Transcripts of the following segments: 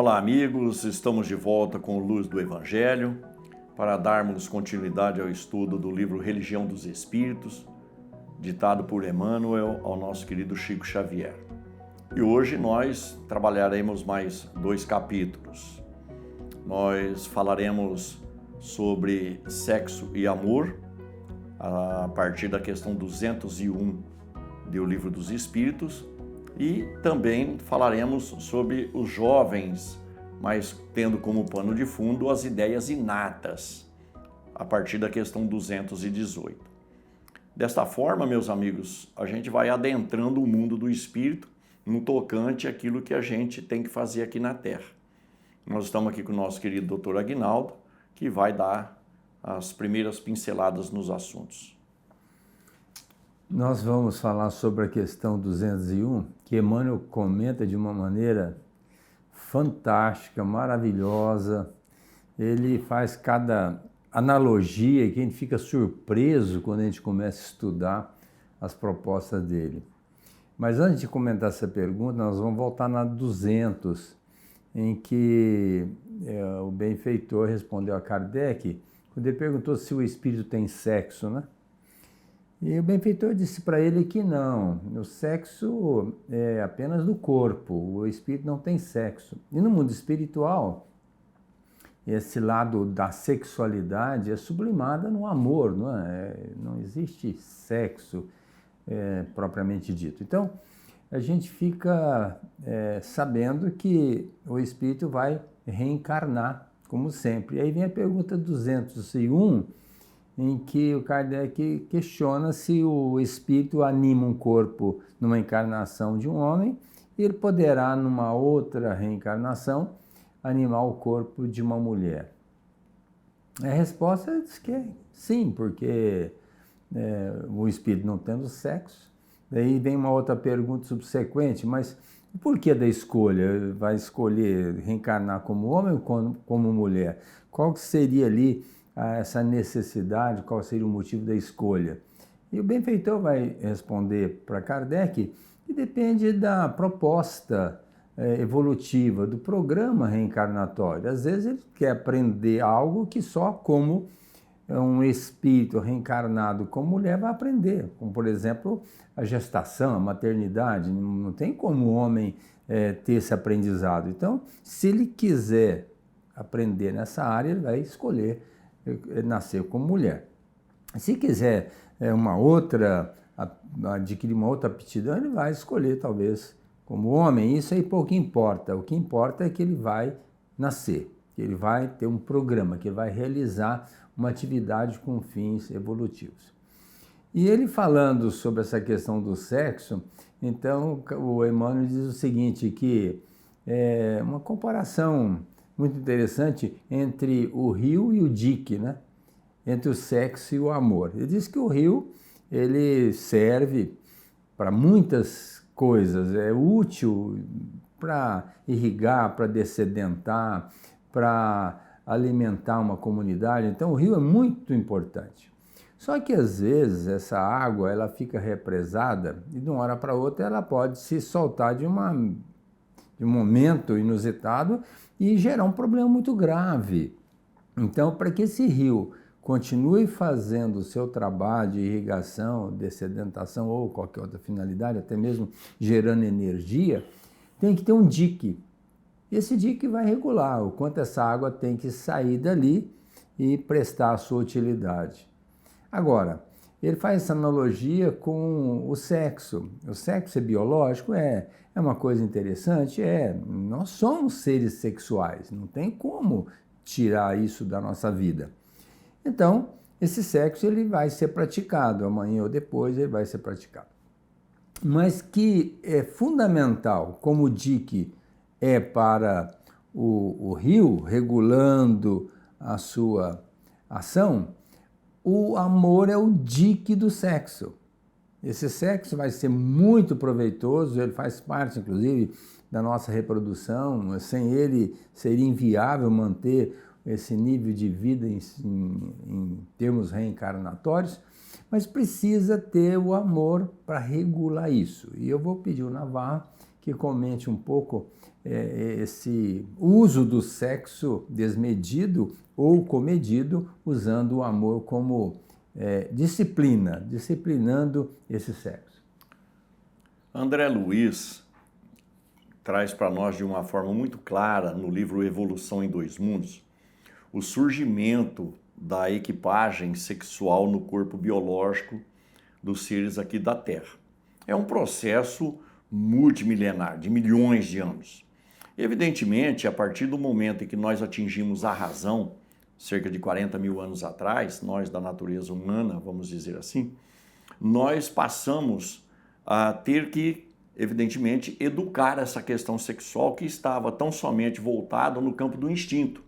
Olá, amigos, estamos de volta com Luz do Evangelho para darmos continuidade ao estudo do livro Religião dos Espíritos, ditado por Emmanuel ao nosso querido Chico Xavier. E hoje nós trabalharemos mais 2 capítulos. Nós falaremos sobre sexo e amor, a partir da questão 201 do Livro dos Espíritos, e também falaremos sobre os jovens, mas tendo como pano de fundo as ideias inatas, a partir da questão 218. Desta forma, meus amigos, a gente vai adentrando o mundo do espírito no tocante àquilo que a gente tem que fazer aqui na Terra. Nós estamos aqui com o nosso querido Dr. Aguinaldo, que vai dar as primeiras pinceladas nos assuntos. Nós vamos falar sobre a questão 201, que Emmanuel comenta de uma maneira fantástica, maravilhosa. Ele faz cada analogia que a gente fica surpreso quando a gente começa a estudar as propostas dele. Mas antes de comentar essa pergunta, nós vamos voltar na 200, em que o benfeitor respondeu a Kardec, quando ele perguntou se o espírito tem sexo, né? E o benfeitor disse para ele que não, o sexo é apenas do corpo, o espírito não tem sexo. E no mundo espiritual, esse lado da sexualidade é sublimada no amor, não é? Não existe sexo propriamente dito. Então, a gente fica sabendo que o espírito vai reencarnar, como sempre. E aí vem a pergunta 201, em que o Kardec questiona se o espírito anima um corpo numa encarnação de um homem, e ele poderá, numa outra reencarnação, animar o corpo de uma mulher. A resposta diz que é sim, porque o espírito não tendo sexo. Daí vem uma outra pergunta subsequente, mas por que da escolha? Vai escolher reencarnar como homem ou como mulher? Qual que seria ali essa necessidade, qual seria o motivo da escolha? E o benfeitor vai responder para Kardec que depende da proposta evolutiva, do programa reencarnatório. Às vezes ele quer aprender algo que só como um espírito reencarnado como mulher vai aprender, como por exemplo a gestação, a maternidade. Não tem como o homem ter esse aprendizado. Então, se ele quiser aprender nessa área, ele vai escolher nascer como mulher. Se quiser adquirir uma outra aptidão, ele vai escolher talvez como homem. Isso aí pouco importa. O que importa é que ele vai nascer, que ele vai ter um programa, que ele vai realizar uma atividade com fins evolutivos. E ele falando sobre essa questão do sexo, então o Emmanuel diz o seguinte, que é uma comparação muito interessante entre o rio e o dique, né? Entre o sexo e o amor. Ele diz que o rio ele serve para muitas coisas, é útil para irrigar, para dessedentar, para alimentar uma comunidade. Então o rio é muito importante. Só que às vezes essa água ela fica represada e de uma hora para outra ela pode se soltar de um momento inusitado e gerar um problema muito grave. Então, para que esse rio continue fazendo o seu trabalho de irrigação, dessedentação ou qualquer outra finalidade, até mesmo gerando energia, tem que ter um dique. Esse dique vai regular o quanto essa água tem que sair dali e prestar a sua utilidade. Agora, ele faz essa analogia com o sexo. O sexo é biológico? É uma coisa interessante? Nós somos seres sexuais, não tem como tirar isso da nossa vida. Então, esse sexo ele vai ser praticado, amanhã ou depois ele vai ser praticado. Mas que é fundamental, como o dique é para o rio, regulando a sua ação, o amor é o dique do sexo. Esse sexo vai ser muito proveitoso, ele faz parte, inclusive, da nossa reprodução. Sem ele, seria inviável manter esse nível de vida em termos reencarnatórios, mas precisa ter o amor para regular isso. E eu vou pedir ao Navarro que comente um pouco esse uso do sexo desmedido ou comedido, usando o amor como disciplinando esse sexo. André Luiz traz para nós de uma forma muito clara no livro Evolução em Dois Mundos o surgimento da equipagem sexual no corpo biológico dos seres aqui da Terra. É um processo multimilenar, de milhões de anos. Evidentemente, a partir do momento em que nós atingimos a razão, cerca de 40 mil anos atrás, nós da natureza humana, vamos dizer assim, nós passamos a ter que, evidentemente, educar essa questão sexual que estava tão somente voltada no campo do instinto,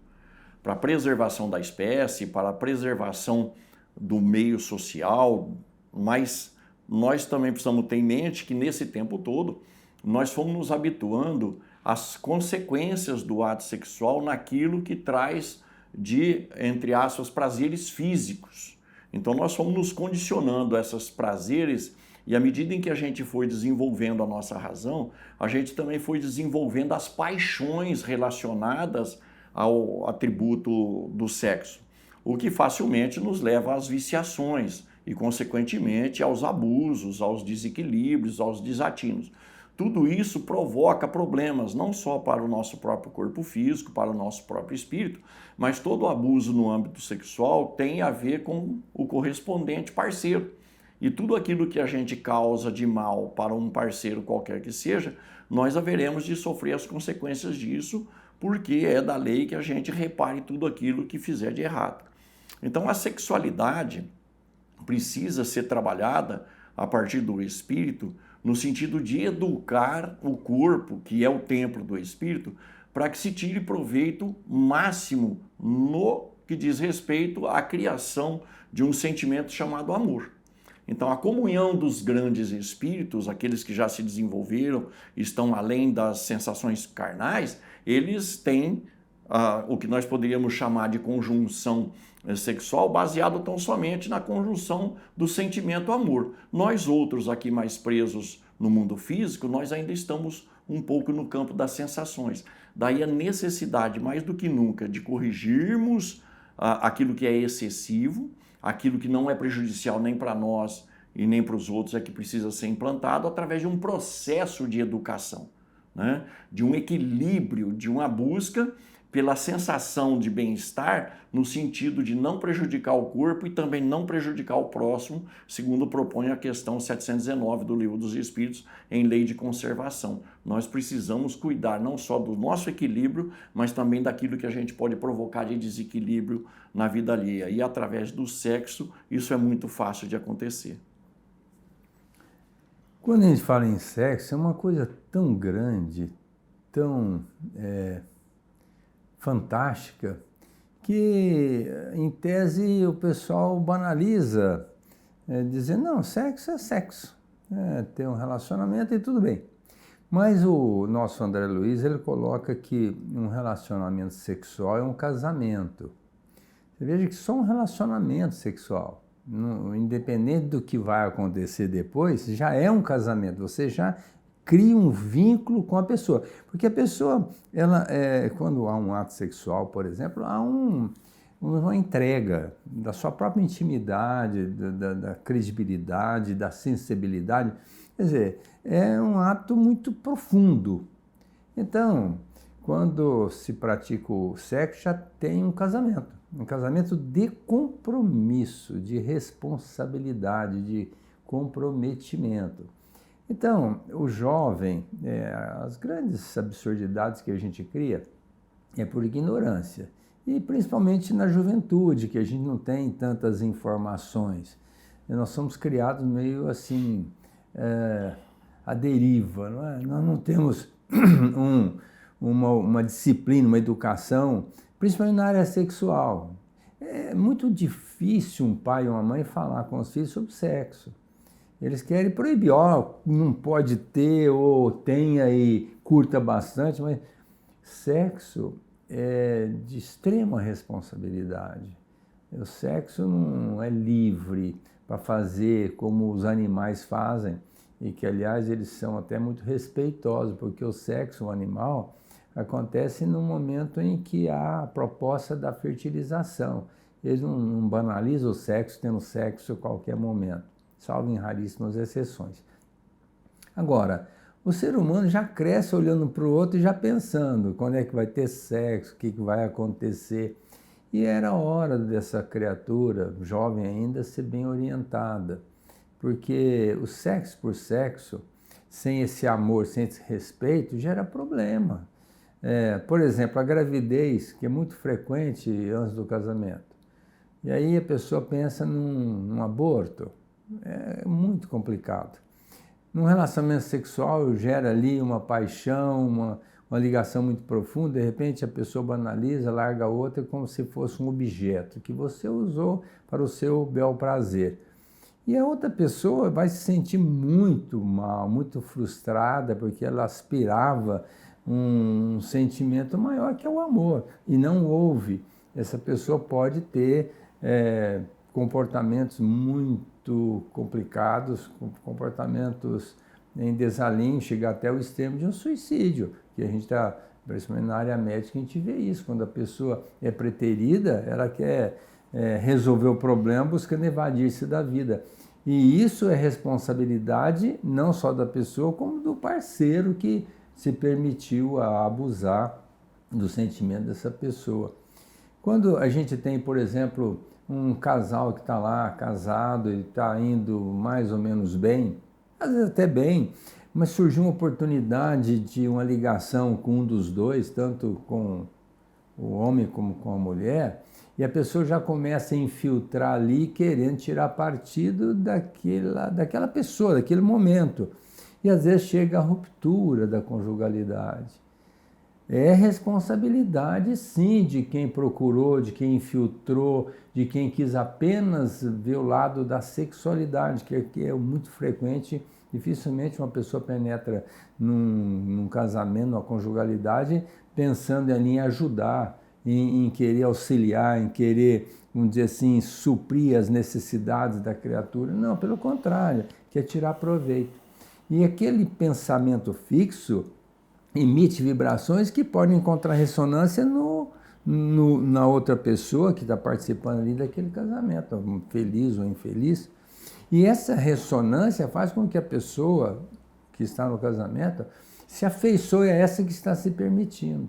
para a preservação da espécie, para a preservação do meio social, mas nós também precisamos ter em mente que nesse tempo todo nós fomos nos habituando às consequências do ato sexual naquilo que traz de, entre aspas, prazeres físicos. Então nós fomos nos condicionando a esses prazeres e à medida em que a gente foi desenvolvendo a nossa razão, a gente também foi desenvolvendo as paixões relacionadas ao atributo do sexo, o que facilmente nos leva às viciações e, consequentemente, aos abusos, aos desequilíbrios, aos desatinos. Tudo isso provoca problemas, não só para o nosso próprio corpo físico, para o nosso próprio espírito, mas todo abuso no âmbito sexual tem a ver com o correspondente parceiro. E tudo aquilo que a gente causa de mal para um parceiro qualquer que seja, nós haveremos de sofrer as consequências disso, porque é da lei que a gente repare tudo aquilo que fizer de errado. Então a sexualidade precisa ser trabalhada a partir do espírito, no sentido de educar o corpo, que é o templo do espírito, para que se tire proveito máximo no que diz respeito à criação de um sentimento chamado amor. Então a comunhão dos grandes espíritos, aqueles que já se desenvolveram, estão além das sensações carnais, eles têm o que nós poderíamos chamar de conjunção sexual baseado tão somente na conjunção do sentimento amor. Nós outros aqui mais presos no mundo físico, nós ainda estamos um pouco no campo das sensações. Daí a necessidade, mais do que nunca, de corrigirmos aquilo que é excessivo, aquilo que não é prejudicial nem para nós e nem para os outros, é que precisa ser implantado através de um processo de educação, né? De um equilíbrio, de uma busca pela sensação de bem-estar, no sentido de não prejudicar o corpo e também não prejudicar o próximo, segundo propõe a questão 719 do Livro dos Espíritos, em lei de conservação. Nós precisamos cuidar não só do nosso equilíbrio, mas também daquilo que a gente pode provocar de desequilíbrio na vida alheia. E através do sexo, isso é muito fácil de acontecer. Quando a gente fala em sexo, é uma coisa tão grande, tão fantástica, que em tese o pessoal banaliza, dizendo, não, sexo é sexo, ter um relacionamento e tudo bem. Mas o nosso André Luiz, ele coloca que um relacionamento sexual é um casamento. Você veja que só um relacionamento sexual, independente do que vai acontecer depois, já é um casamento, você já cria um vínculo com a pessoa. Porque a pessoa, quando há um ato sexual, por exemplo, há uma entrega da sua própria intimidade, da credibilidade, da sensibilidade. Quer dizer, é um ato muito profundo. Então, quando se pratica o sexo, já tem um casamento de compromisso, de responsabilidade, de comprometimento. Então, o jovem, as grandes absurdidades que a gente cria é por ignorância. E principalmente na juventude, que a gente não tem tantas informações. E nós somos criados meio assim, à deriva, não é? Nós não temos uma disciplina, uma educação, principalmente na área sexual. É muito difícil um pai ou uma mãe falar com os filhos sobre sexo. Eles querem proibir, não pode ter, ou tenha e curta bastante, mas sexo é de extrema responsabilidade. O sexo não é livre para fazer como os animais fazem, e que, aliás, eles são até muito respeitosos, porque o sexo, o animal, acontece no momento em que há a proposta da fertilização. Eles não banalizam o sexo, tendo sexo a qualquer momento, salvo em raríssimas exceções. Agora, o ser humano já cresce olhando para o outro e já pensando quando é que vai ter sexo, o que vai acontecer. E era hora dessa criatura, jovem ainda, ser bem orientada, porque o sexo por sexo, sem esse amor, sem esse respeito, gera problema. Por exemplo, a gravidez, que é muito frequente antes do casamento. E aí a pessoa pensa num aborto. É muito complicado. Num relacionamento sexual gera ali uma paixão, uma ligação muito profunda, de repente a pessoa banaliza, larga a outra como se fosse um objeto que você usou para o seu bel prazer. E a outra pessoa vai se sentir muito mal, muito frustrada, porque ela aspirava um sentimento maior que é o amor, e não houve. Essa pessoa pode ter comportamentos muito complicados, comportamentos em desalinho, chegar até o extremo de um suicídio, que a gente está, principalmente na área médica, a gente vê isso, quando a pessoa é preterida, ela quer resolver o problema buscando evadir-se da vida. E isso é responsabilidade não só da pessoa, como do parceiro que se permitiu abusar do sentimento dessa pessoa. Quando a gente tem, por exemplo, um casal que está lá casado e está indo mais ou menos bem, às vezes até bem, mas surgiu uma oportunidade de uma ligação com um dos dois, tanto com o homem como com a mulher, e a pessoa já começa a infiltrar ali, querendo tirar partido daquela pessoa, daquele momento. E às vezes chega a ruptura da conjugalidade. É responsabilidade, sim, de quem procurou, de quem infiltrou, de quem quis apenas ver o lado da sexualidade, que é muito frequente. Dificilmente uma pessoa penetra num casamento, numa conjugalidade, pensando ali em ajudar, em querer auxiliar, em querer, vamos dizer assim, suprir as necessidades da criatura. Não, pelo contrário, quer tirar proveito. E aquele pensamento fixo emite vibrações que podem encontrar ressonância na outra pessoa que está participando ali daquele casamento, feliz ou infeliz. E essa ressonância faz com que a pessoa que está no casamento se afeiçoe a essa que está se permitindo.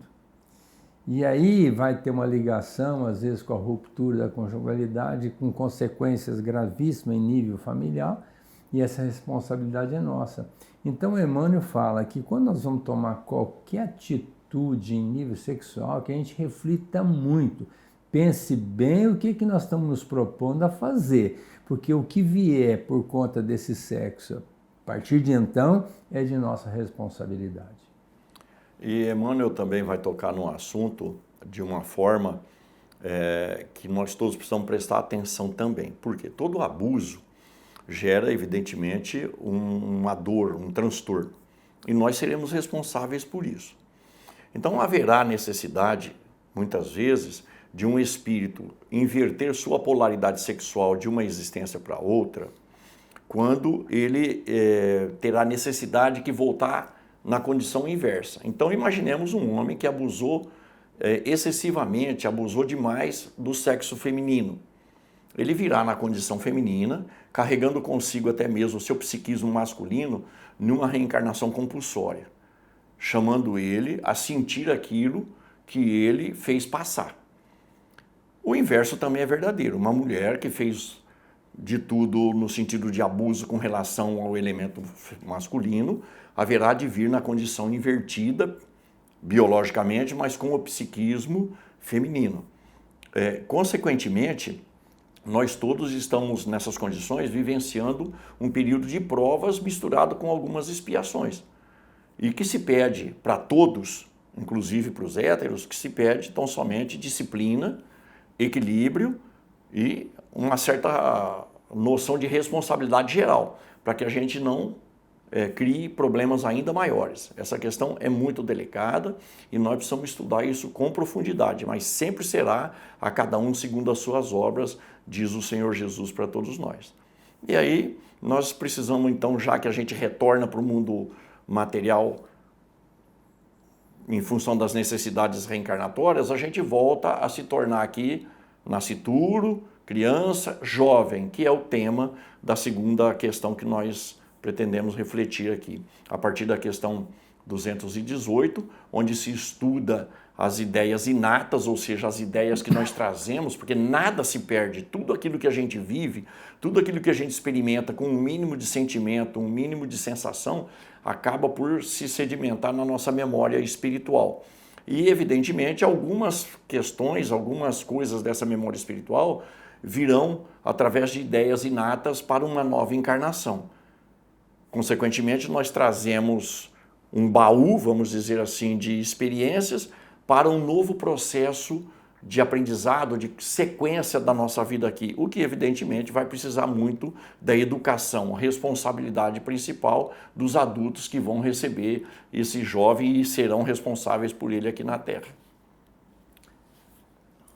E aí vai ter uma ligação, às vezes, com a ruptura da conjugalidade, com consequências gravíssimas em nível familiar, e essa responsabilidade é nossa. Então, Emmanuel fala que quando nós vamos tomar qualquer atitude em nível sexual, que a gente reflita muito, pense bem o que nós estamos nos propondo a fazer, porque o que vier por conta desse sexo, a partir de então, é de nossa responsabilidade. E Emmanuel também vai tocar no assunto de uma forma que nós todos precisamos prestar atenção também, porque todo abuso gera, evidentemente, uma dor, um transtorno, e nós seremos responsáveis por isso. Então haverá necessidade, muitas vezes, de um espírito inverter sua polaridade sexual de uma existência para outra, quando ele terá necessidade de voltar na condição inversa. Então imaginemos um homem que abusou excessivamente, abusou demais do sexo feminino. Ele virá na condição feminina, carregando consigo até mesmo o seu psiquismo masculino numa reencarnação compulsória, chamando ele a sentir aquilo que ele fez passar. O inverso também é verdadeiro. Uma mulher que fez de tudo no sentido de abuso com relação ao elemento masculino, haverá de vir na condição invertida, biologicamente, mas com o psiquismo feminino. Consequentemente, nós todos estamos nessas condições vivenciando um período de provas misturado com algumas expiações. E que se pede para todos, inclusive para os héteros, que se pede tão somente disciplina, equilíbrio e uma certa noção de responsabilidade geral, para que a gente não crie problemas ainda maiores. Essa questão é muito delicada e nós precisamos estudar isso com profundidade, mas sempre será a cada um segundo as suas obras, diz o Senhor Jesus para todos nós. E aí nós precisamos então, já que a gente retorna para o mundo material em função das necessidades reencarnatórias, a gente volta a se tornar aqui nascituro, criança, jovem, que é o tema da segunda questão que nós pretendemos refletir aqui, a partir da questão 218, onde se estuda as ideias inatas, ou seja, as ideias que nós trazemos, porque nada se perde, tudo aquilo que a gente vive, tudo aquilo que a gente experimenta com um mínimo de sentimento, um mínimo de sensação, acaba por se sedimentar na nossa memória espiritual. E, evidentemente, algumas questões, algumas coisas dessa memória espiritual virão através de ideias inatas para uma nova encarnação. Consequentemente, nós trazemos um baú, vamos dizer assim, de experiências para um novo processo de aprendizado, de sequência da nossa vida aqui, o que evidentemente vai precisar muito da educação, a responsabilidade principal dos adultos que vão receber esse jovem e serão responsáveis por ele aqui na Terra.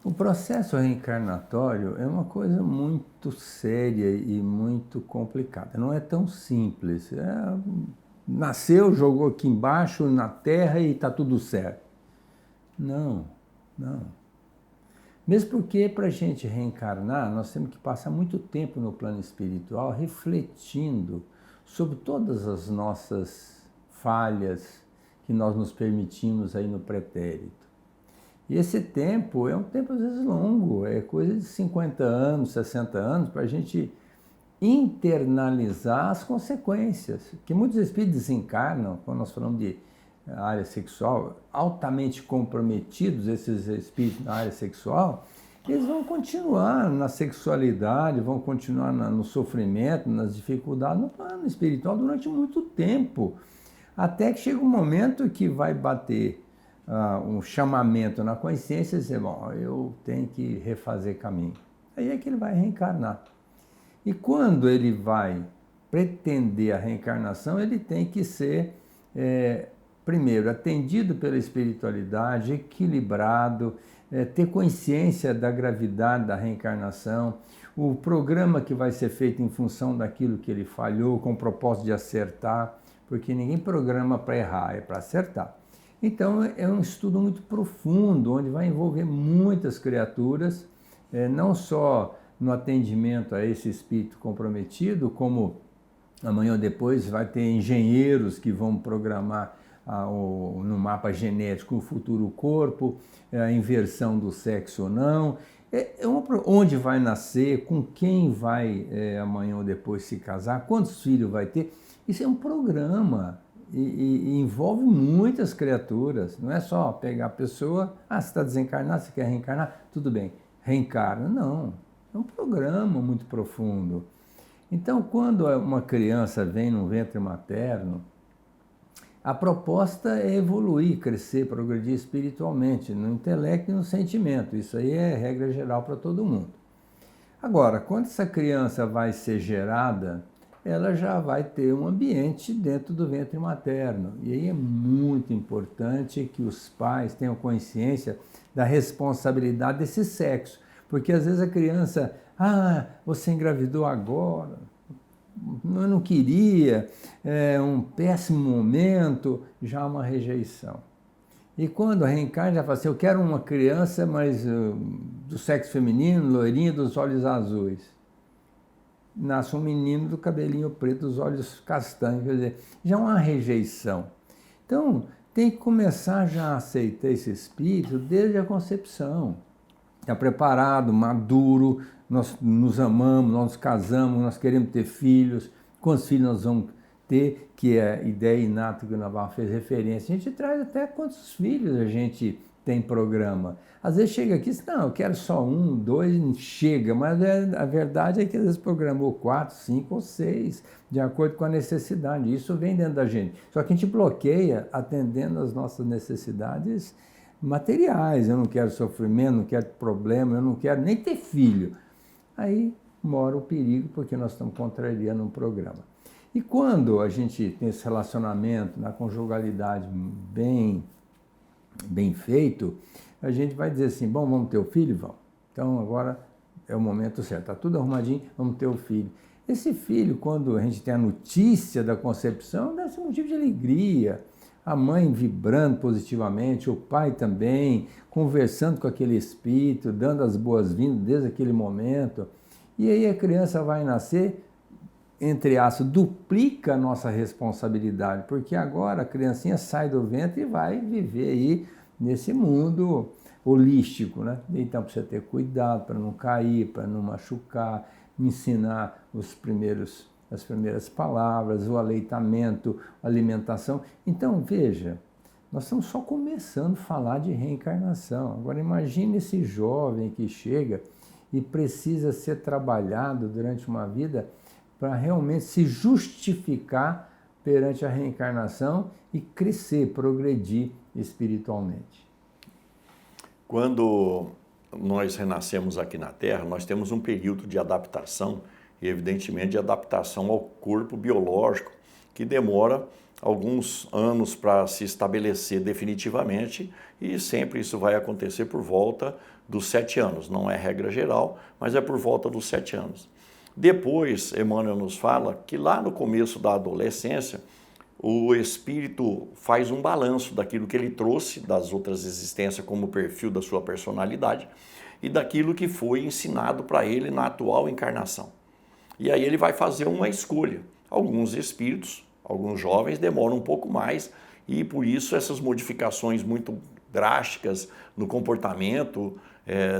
O processo reencarnatório é uma coisa muito séria e muito complicada, não é tão simples. Nasceu, jogou aqui embaixo na Terra e está tudo certo. Não. Mesmo porque para a gente reencarnar, nós temos que passar muito tempo no plano espiritual refletindo sobre todas as nossas falhas que nós nos permitimos aí no pretérito. E esse tempo é um tempo às vezes longo, é coisa de 50 anos, 60 anos, para a gente internalizar as consequências. Que muitos espíritos desencarnam, quando nós falamos de área sexual, altamente comprometidos, esses espíritos na área sexual, eles vão continuar na sexualidade, vão continuar no sofrimento, nas dificuldades, no plano espiritual durante muito tempo. Até que chega um momento que vai bater um chamamento na consciência e dizer, bom, eu tenho que refazer caminho. Aí é que ele vai reencarnar. E quando ele vai pretender a reencarnação, ele tem que ser, primeiro, atendido pela espiritualidade, equilibrado, ter consciência da gravidade da reencarnação, o programa que vai ser feito em função daquilo que ele falhou, com o propósito de acertar, porque ninguém programa para errar, é para acertar. Então, é um estudo muito profundo, onde vai envolver muitas criaturas, não só no atendimento a esse espírito comprometido, como amanhã ou depois vai ter engenheiros que vão programar no mapa genético o futuro corpo, a inversão do sexo ou não, onde vai nascer, com quem vai amanhã ou depois se casar, quantos filhos vai ter. Isso é um programa e envolve muitas criaturas. Não é só pegar a pessoa, você está desencarnado, você quer reencarnar? Tudo bem, reencarna. Não, é um programa muito profundo. Então, quando uma criança vem no ventre materno, a proposta é evoluir, crescer, progredir espiritualmente, no intelecto e no sentimento. Isso aí é regra geral para todo mundo. Agora, quando essa criança vai ser gerada, ela já vai ter um ambiente dentro do ventre materno. E aí é muito importante que os pais tenham consciência da responsabilidade desse sexo. Porque às vezes a criança, você engravidou agora, eu não queria, é um péssimo momento, já há uma rejeição. E quando reencarna, já fala assim, eu quero uma criança, mas do sexo feminino, loirinha, dos olhos azuis. Nasce um menino do cabelinho preto, dos olhos castanhos, quer dizer, já é uma rejeição. Então, tem que começar já a aceitar esse espírito desde a concepção. Está preparado, maduro, nós nos amamos, nós nos casamos, nós queremos ter filhos. Quantos filhos nós vamos ter, que é a ideia inata que o Navarro fez referência. A gente traz até quantos filhos a gente tem programa. Às vezes chega aqui e diz, não, eu quero só 1, 2, chega, mas a verdade é que às vezes programou 4, 5 ou 6, de acordo com a necessidade. Isso vem dentro da gente. Só que a gente bloqueia atendendo às nossas necessidades materiais. Eu não quero sofrimento, não quero problema, eu não quero nem ter filho. Aí mora o perigo, porque nós estamos contrariando um programa. E quando a gente tem esse relacionamento na conjugalidade bem feito, a gente vai dizer assim, bom, vamos ter o filho? Vamos. Então agora é o momento certo, está tudo arrumadinho, vamos ter o filho. Esse filho, quando a gente tem a notícia da concepção, deve ser um motivo de alegria. a mãe vibrando positivamente, o pai também, conversando com aquele espírito, dando as boas-vindas desde aquele momento. E aí a criança vai nascer, entre aspas, duplica a nossa responsabilidade, porque agora a criancinha sai do ventre e vai viver aí nesse mundo holístico, né? Então precisa ter cuidado para não cair, para não machucar, ensinar as primeiras palavras, o aleitamento, a alimentação. Então veja, nós estamos só começando a falar de reencarnação. Agora imagine esse jovem que chega e precisa ser trabalhado durante uma vida para realmente se justificar perante a reencarnação e crescer, progredir espiritualmente. Quando nós renascemos aqui na Terra, nós temos um período de adaptação, e evidentemente de adaptação ao corpo biológico, que demora alguns anos para se estabelecer definitivamente, e sempre isso vai acontecer por volta dos 7 anos. Não é regra geral, mas é por volta dos 7 anos. Depois, Emmanuel nos fala que lá no começo da adolescência, o espírito faz um balanço daquilo que ele trouxe das outras existências como perfil da sua personalidade e daquilo que foi ensinado para ele na atual encarnação. E aí ele vai fazer uma escolha. Alguns espíritos, alguns jovens demoram um pouco mais e por isso essas modificações muito drásticas no comportamento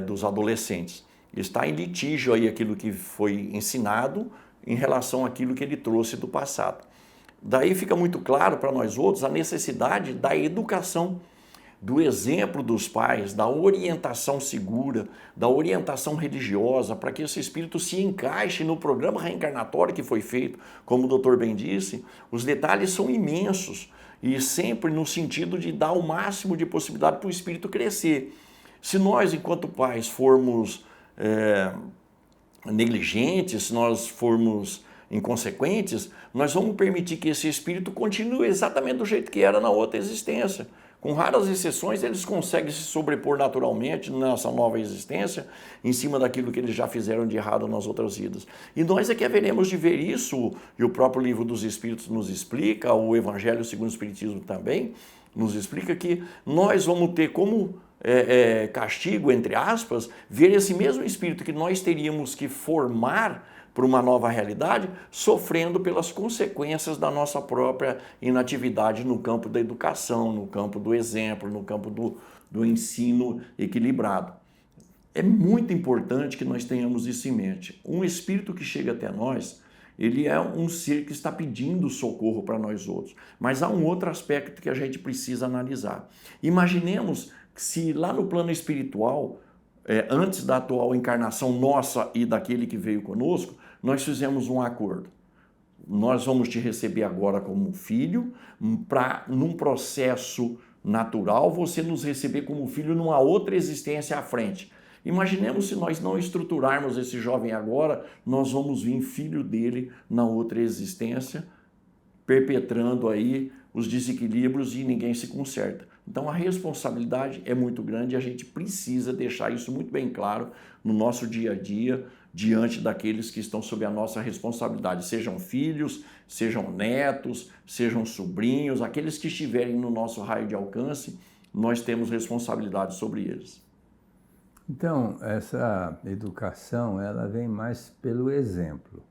dos adolescentes. Está em litígio aí aquilo que foi ensinado em relação àquilo que ele trouxe do passado. Daí fica muito claro para nós outros a necessidade da educação, do exemplo dos pais, da orientação segura, da orientação religiosa, para que esse espírito se encaixe no programa reencarnatório que foi feito. Como o doutor bem disse, os detalhes são imensos e sempre no sentido de dar o máximo de possibilidade para o espírito crescer. Se nós, enquanto pais, formos negligentes, se nós formos inconsequentes, nós vamos permitir que esse espírito continue exatamente do jeito que era na outra existência. Com raras exceções, eles conseguem se sobrepor naturalmente nessa nova existência, em cima daquilo que eles já fizeram de errado nas outras vidas. E nós é que haveremos de ver isso, e o próprio Livro dos Espíritos nos explica, o Evangelho segundo o Espiritismo também nos explica que nós vamos ter como castigo, entre aspas, ver esse mesmo espírito que nós teríamos que formar para uma nova realidade, sofrendo pelas consequências da nossa própria inatividade no campo da educação, no campo do exemplo, no campo do ensino equilibrado. É muito importante que nós tenhamos isso em mente. Um espírito que chega até nós, ele é um ser que está pedindo socorro para nós outros. Mas há um outro aspecto que a gente precisa analisar. Imaginemos que se lá no plano espiritual, antes da atual encarnação nossa e daquele que veio conosco, nós fizemos um acordo. Nós vamos te receber agora como filho, para, num processo natural, você nos receber como filho numa outra existência à frente. Imaginemos se nós não estruturarmos esse jovem agora, nós vamos vir filho dele na outra existência, perpetrando aí os desequilíbrios e ninguém se conserta. Então a responsabilidade é muito grande e a gente precisa deixar isso muito bem claro no nosso dia a dia, diante daqueles que estão sob a nossa responsabilidade, sejam filhos, sejam netos, sejam sobrinhos, aqueles que estiverem no nosso raio de alcance, nós temos responsabilidade sobre eles. Então, essa educação, ela vem mais pelo exemplo.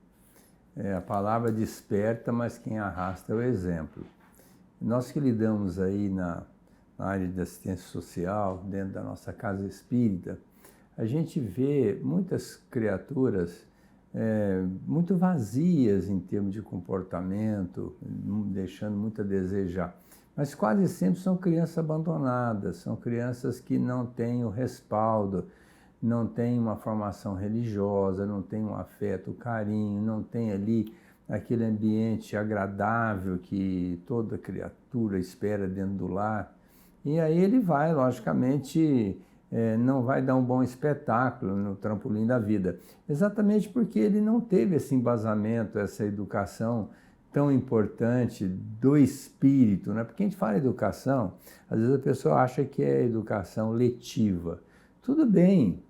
A palavra desperta, mas quem arrasta é o exemplo. Nós que lidamos aí na área de assistência social, dentro da nossa casa espírita, a gente vê muitas criaturas muito vazias em termos de comportamento, deixando muito a desejar. Mas quase sempre são crianças abandonadas, são crianças que não têm o respaldo, não têm uma formação religiosa, não têm um afeto, carinho, não têm ali aquele ambiente agradável que toda criatura espera dentro do lar. E aí ele vai, logicamente, não vai dar um bom espetáculo no trampolim da vida. Exatamente porque ele não teve esse embasamento, essa educação tão importante do espírito, né? Porque a gente fala educação, às vezes a pessoa acha que é educação letiva. Tudo bem,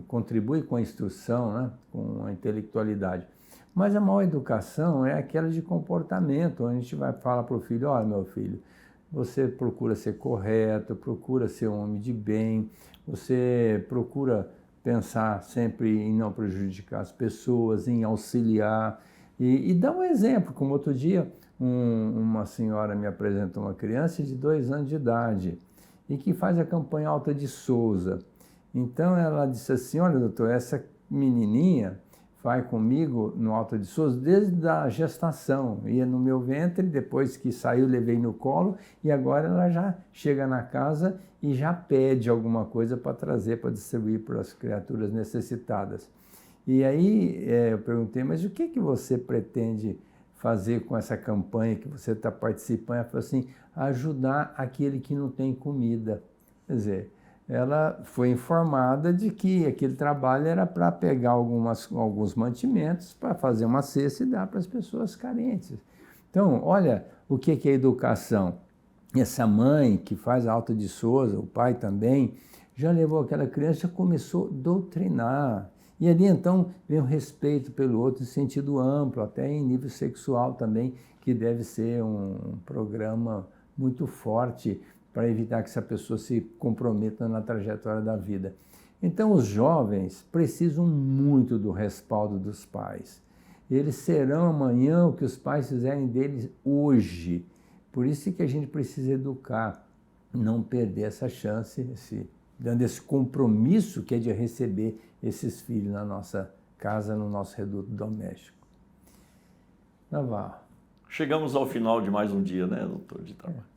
contribui com a instrução, né? Com a intelectualidade. Mas a maior educação é aquela de comportamento, onde a gente vai falar para o filho, olha meu filho, você procura ser correto, procura ser um homem de bem, você procura pensar sempre em não prejudicar as pessoas, em auxiliar e dar um exemplo. Como outro dia, uma senhora me apresentou uma criança de 2 anos de idade e que faz a campanha Alta de Souza. Então ela disse assim, olha doutor, essa menininha vai comigo no Alta de Souza desde a gestação, ia no meu ventre, depois que saiu levei no colo e agora ela já chega na casa e já pede alguma coisa para trazer, para distribuir para as criaturas necessitadas. E aí eu perguntei, mas o que você pretende fazer com essa campanha que você está participando? Ela falou assim, ajudar aquele que não tem comida. Quer dizer, ela foi informada de que aquele trabalho era para pegar alguns mantimentos, para fazer uma cesta e dar para as pessoas carentes. Então, olha o que é educação. Essa mãe que faz a Alta de Souza, o pai também, já levou aquela criança e começou a doutrinar. E ali então vem o respeito pelo outro em sentido amplo, até em nível sexual também, que deve ser um programa muito forte para evitar que essa pessoa se comprometa na trajetória da vida. Então os jovens precisam muito do respaldo dos pais. Eles serão amanhã o que os pais fizerem deles hoje. Por isso que a gente precisa educar, não perder essa chance, dando esse compromisso que é de receber esses filhos na nossa casa, no nosso reduto doméstico. Navarro. Chegamos ao final de mais um dia, né, doutor de trabalho?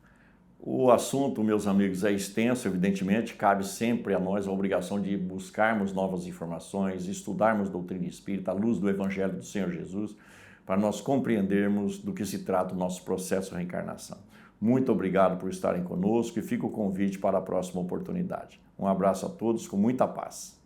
O assunto, meus amigos, é extenso, evidentemente, cabe sempre a nós a obrigação de buscarmos novas informações, estudarmos doutrina espírita, à luz do Evangelho do Senhor Jesus, para nós compreendermos do que se trata o nosso processo de reencarnação. Muito obrigado por estarem conosco e fica o convite para a próxima oportunidade. Um abraço a todos, com muita paz.